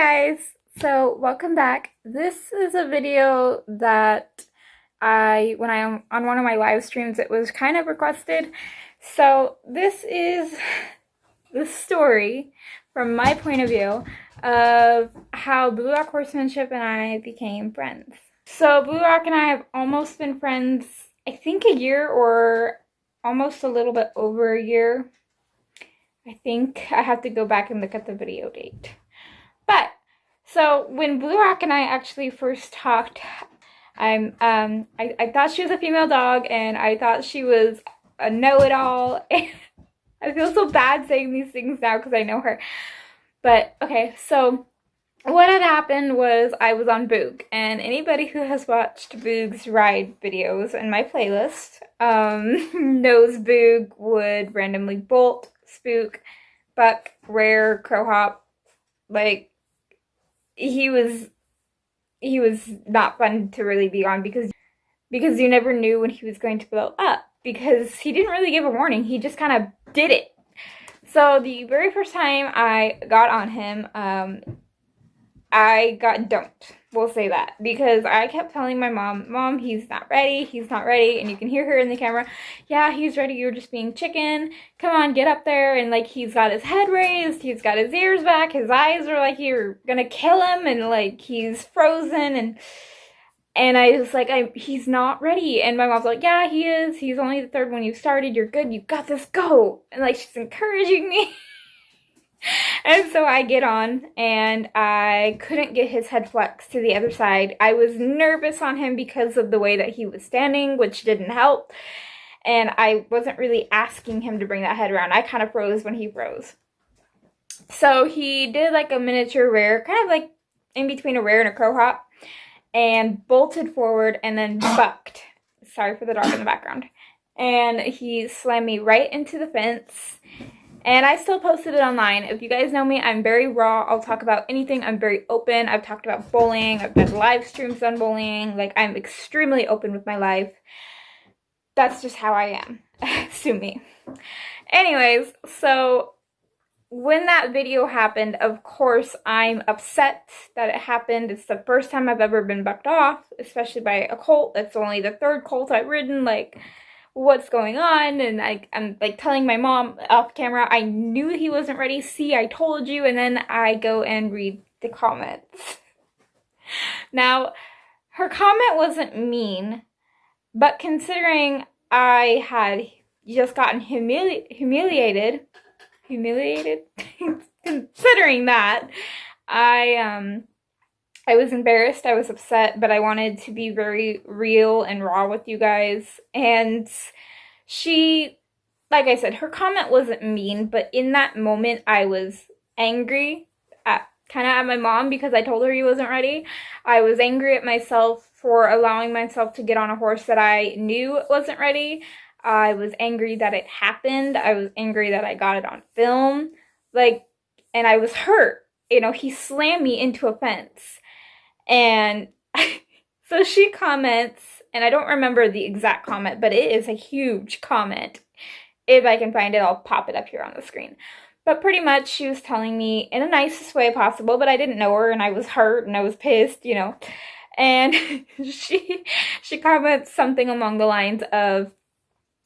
Guys, so welcome back. This is a video that when I am on one of my live streams, it was kind of requested. So this is the story from my point of view of how Blue Rock Horsemanship and I became friends. So Blue Rock and I have almost been friends, I think a year or almost a little bit over a year. I think I have to go back and look at the video date. But so when Blue Rock and I actually first talked, I thought she was a female dog, and I thought she was a know-it-all. I feel so bad saying these things now because I know her. But okay, so what had happened was I was on Boog, and anybody who has watched Boog's ride videos in my playlist knows Boog would randomly bolt, spook, buck, rear, crow hop. Like, he was not fun to really be on because you never knew when he was going to blow up, because he didn't really give a warning. He just kind of did it. So the very first time I got on him, I got dumped. We'll say that, because I kept telling my mom, he's not ready, and you can hear her in the camera, yeah, he's ready, you're just being chicken, come on, get up there. And like, he's got his head raised, he's got his ears back, his eyes are like you're gonna kill him, and like he's frozen, and I was like, he's not ready. And my mom's like, yeah, he is, he's only the third one you started, you're good, you got this, go. And like, she's encouraging me. And so I get on, and I couldn't get his head flex to the other side. I was nervous on him because of the way that he was standing, which didn't help. And I wasn't really asking him to bring that head around. I kind of froze when he froze. So he did like a miniature rear, kind of like in between a rear and a crow hop, and bolted forward and then bucked. Sorry for the dog in the background. And he slammed me right into the fence. And I still posted it online. If you guys know me, I'm very raw. I'll talk about anything. I'm very open. I've talked about bowling. I've done live streams on bowling. Like, I'm extremely open with my life. That's just how I am. Sue me. Anyways, so when that video happened, of course, I'm upset that it happened. It's the first time I've ever been bucked off, especially by a colt. That's only the third colt I've ridden. Like, what's going on? And I'm like telling my mom off camera, I knew he wasn't ready. See, I told you. And then I go and read the comments. Now, her comment wasn't mean, but considering I had just gotten humiliated, considering that, I was embarrassed, I was upset, but I wanted to be very real and raw with you guys. And she, like I said, her comment wasn't mean, but in that moment I was angry at my mom because I told her he wasn't ready. I was angry at myself for allowing myself to get on a horse that I knew wasn't ready. I was angry that it happened. I was angry that I got it on film. Like, and I was hurt. You know, he slammed me into a fence. And so she comments, and I don't remember the exact comment, but it is a huge comment. If I can find it, I'll pop it up here on the screen. But pretty much she was telling me in the nicest way possible, but I didn't know her, and I was hurt, and I was pissed, you know. And she comments something along the lines of,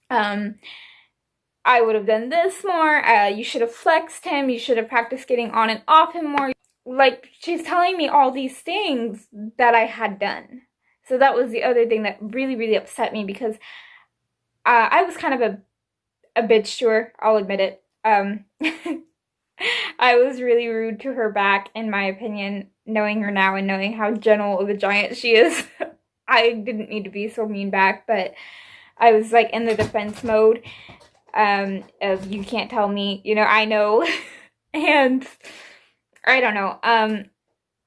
I would have done this more, you should have flexed him, you should have practiced getting on and off him more. Like, she's telling me all these things that I had done. So that was the other thing that really, really upset me, because I was kind of a bitch to her, I'll admit it. I was really rude to her back, in my opinion, knowing her now and knowing how gentle of a giant she is. I didn't need to be so mean back, but I was like in the defense mode of, you can't tell me, you know, I know. And I don't know,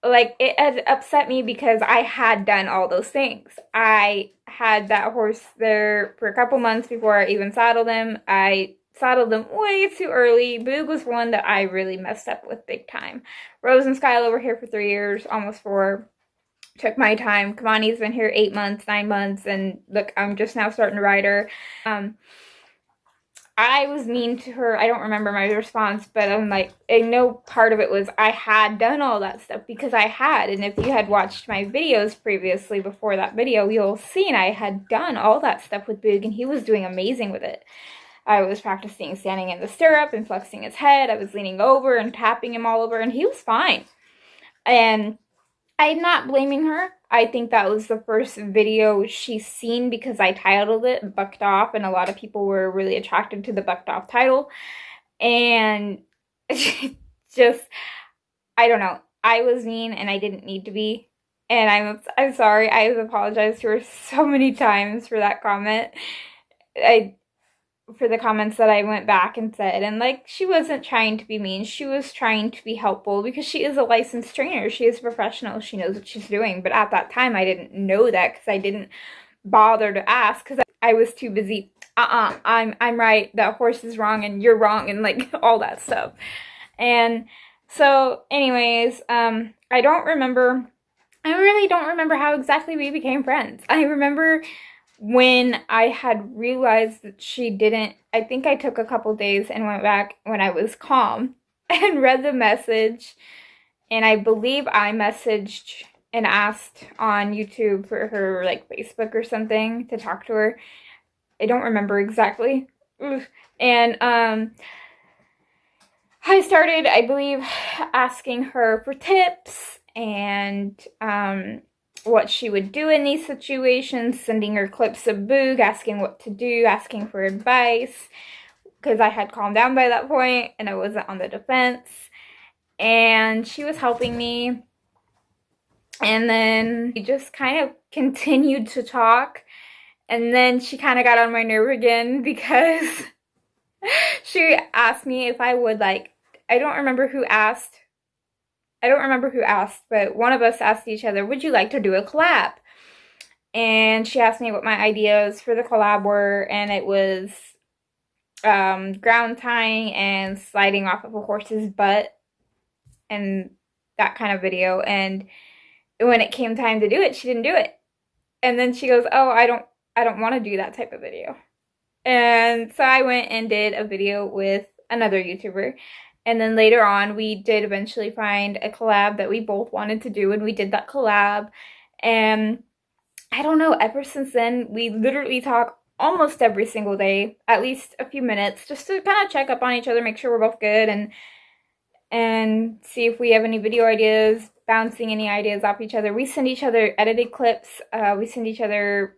like, it had upset me because I had done all those things. I had that horse there for a couple months before I even saddled him. I saddled him way too early. Boog was one that I really messed up with big time. Rose and Skyla were here for 3 years, almost 4. Took my time. Kamani's been here 8 months, 9 months, and look, I'm just now starting to ride her. I was mean to her. I don't remember my response, but I'm like, I know part of it was I had done all that stuff because I had. And if you had watched my videos previously before that video, you'll seen I had done all that stuff with Boog, and he was doing amazing with it. I was practicing standing in the stirrup and flexing his head. I was leaning over and tapping him all over, and he was fine. And I'm not blaming her. I think that was the first video she's seen because I titled it Bucked Off, and a lot of people were really attracted to the Bucked Off title. And just, I don't know. I was mean and I didn't need to be. And I'm sorry. I have apologized to her so many times for that comment. For the comments that I went back and said, and like, she wasn't trying to be mean, she was trying to be helpful because she is a licensed trainer, she is a professional, she knows what she's doing. But at that time I didn't know that because I didn't bother to ask because I was too busy. I'm right, that horse is wrong and you're wrong and like all that stuff. And so anyways, I really don't remember how exactly we became friends. I remember when I had realized that she didn't, I think I took a couple days and went back when I was calm and read the message. And I believe I messaged and asked on YouTube for her, like, Facebook or something to talk to her. I don't remember exactly. And I started, I believe, asking her for tips and what she would do in these situations, sending her clips of Boog, asking what to do, asking for advice, because I had calmed down by that point and I wasn't on the defense. And she was helping me. And then we just kind of continued to talk. And then she kind of got on my nerve again because she asked me if I would, like, I don't remember who asked, but one of us asked each other, would you like to do a collab? And she asked me what my ideas for the collab were, and it was ground tying and sliding off of a horse's butt and that kind of video. And when it came time to do it, she didn't do it. And then she goes, oh, I don't want to do that type of video. And so I went and did a video with another YouTuber. And then later on, we did eventually find a collab that we both wanted to do, and we did that collab. And I don't know, ever since then, we literally talk almost every single day, at least a few minutes, just to kind of check up on each other, make sure we're both good, and see if we have any video ideas, bouncing any ideas off each other. We send each other edited clips, we send each other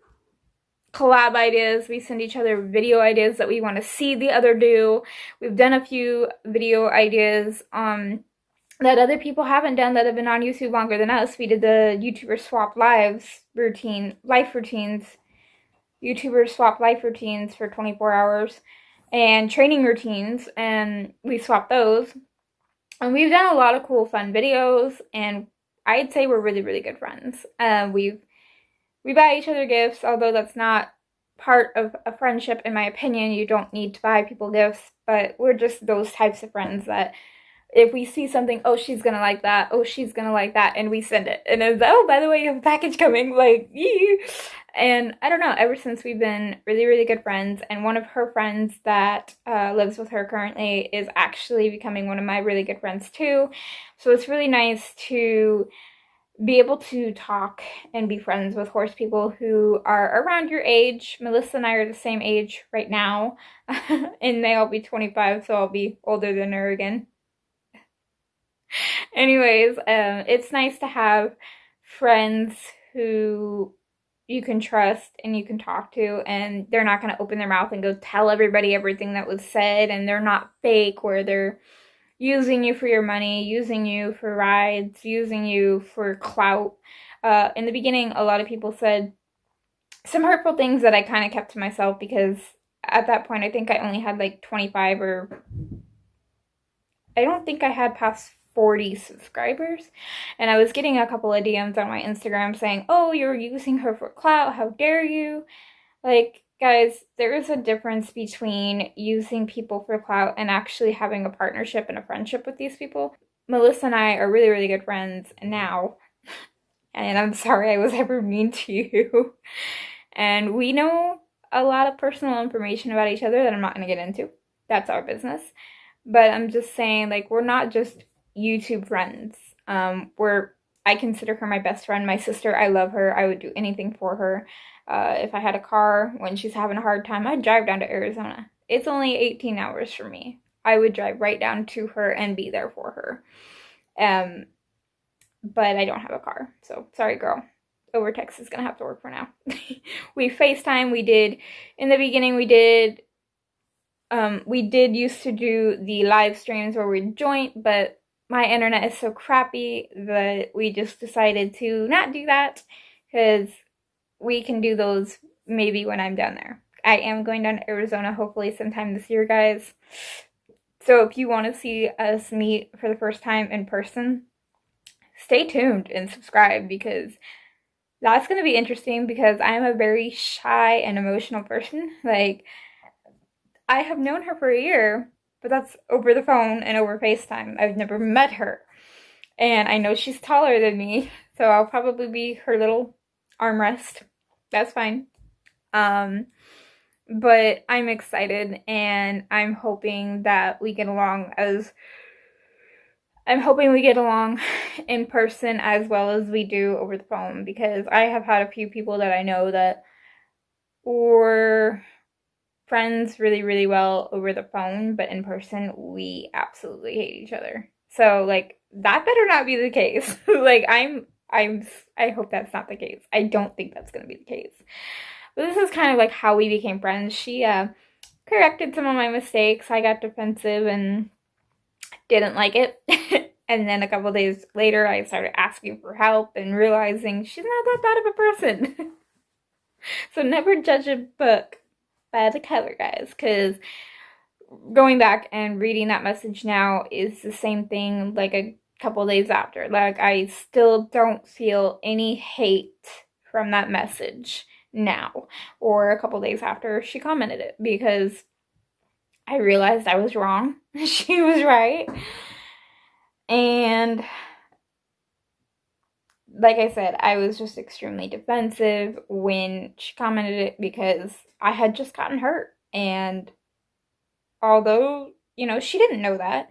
collab ideas, we send each other video ideas that we want to see the other do. We've done a few video ideas that other people haven't done that have been on YouTube longer than us. We did the YouTuber swap life routines, YouTubers swap life routines for 24 hours, and training routines, and we swapped those. And we've done a lot of cool fun videos, and I'd say we're really, really good friends. We buy each other gifts, although that's not part of a friendship, in my opinion. You don't need to buy people gifts, but we're just those types of friends that if we see something, oh, she's gonna like that, oh, she's gonna like that, and we send it. And it's, oh, by the way, you have a package coming, like, yee. And I don't know, ever since we've been really, really good friends, and one of her friends that lives with her currently is actually becoming one of my really good friends too. So it's really nice to be able to talk and be friends with horse people who are around your age. Melissa and I are the same age right now, in May I'll be 25, so I'll be older than her again. Anyways, it's nice to have friends who you can trust and you can talk to, and they're not going to open their mouth and go tell everybody everything that was said, and they're not fake, where they're using you for your money, using you for rides, using you for clout. In the beginning, a lot of people said some hurtful things that I kind of kept to myself, because at that point, I think I only had like 25, or I don't think I had past 40 subscribers. And I was getting a couple of DMs on my Instagram saying, oh, you're using her for clout, how dare you? Like, guys, there is a difference between using people for clout and actually having a partnership and a friendship with these people. Melissa and I are really, really good friends now. And I'm sorry I was ever mean to you. And we know a lot of personal information about each other that I'm not going to get into. That's our business. But I'm just saying, like, we're not just YouTube friends. I consider her my best friend, my sister. I love her. I would do anything for her. If I had a car when she's having a hard time, I'd drive down to Arizona. It's only 18 hours for me. I would drive right down to her and be there for her. But I don't have a car, so sorry, girl. Over text is gonna have to work for now. We FaceTime. In the beginning, we did used to do the live streams where we joint, but my internet is so crappy that we just decided to not do that, because we can do those maybe when I'm down there. I am going down to Arizona hopefully sometime this year, guys. So if you want to see us meet for the first time in person, stay tuned and subscribe, because that's going to be interesting, because I'm a very shy and emotional person. Like, I have known her for a year, but that's over the phone and over FaceTime. I've never met her. And I know she's taller than me, so I'll probably be her little armrest. That's fine. But I'm excited, and I'm hoping that we get along in person as well as we do over the phone, because I have had a few people that I know that were friends really, really well over the phone, but in person, we absolutely hate each other. So, like, that better not be the case. Like, I hope that's not the case. I don't think that's gonna be the case. But this is kind of like how we became friends. She corrected some of my mistakes. I got defensive and didn't like it. And then a couple days later, I started asking for help and realizing she's not that bad of a person. So never judge a book by the cover, guys, because going back and reading that message now is the same thing like a couple days after. Like, I still don't feel any hate from that message now, or a couple days after she commented it, because I realized I was wrong. She was right. And like I said, I was just extremely defensive when she commented it, because I had just gotten hurt. And although, you know, she didn't know that,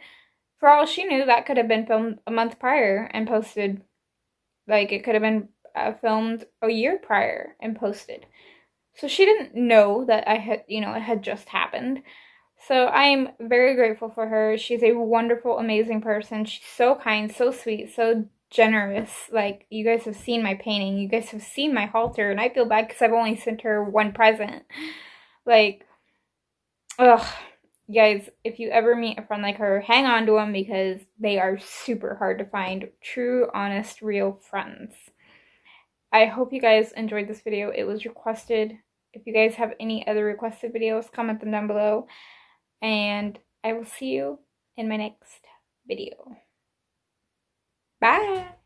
for all she knew, that could have been filmed a month prior and posted. Like, it could have been filmed a year prior and posted. So she didn't know that it had just happened. So I'm very grateful for her. She's a wonderful, amazing person. She's so kind, so sweet, so generous. Like, you guys have seen my painting. You guys have seen my halter, and I feel bad because I've only sent her one present. Like, ugh. Guys, if you ever meet a friend like her, hang on to them, because they are super hard to find. True, honest, real friends. I hope you guys enjoyed this video. It was requested. If you guys have any other requested videos, comment them down below. And I will see you in my next video. Bye!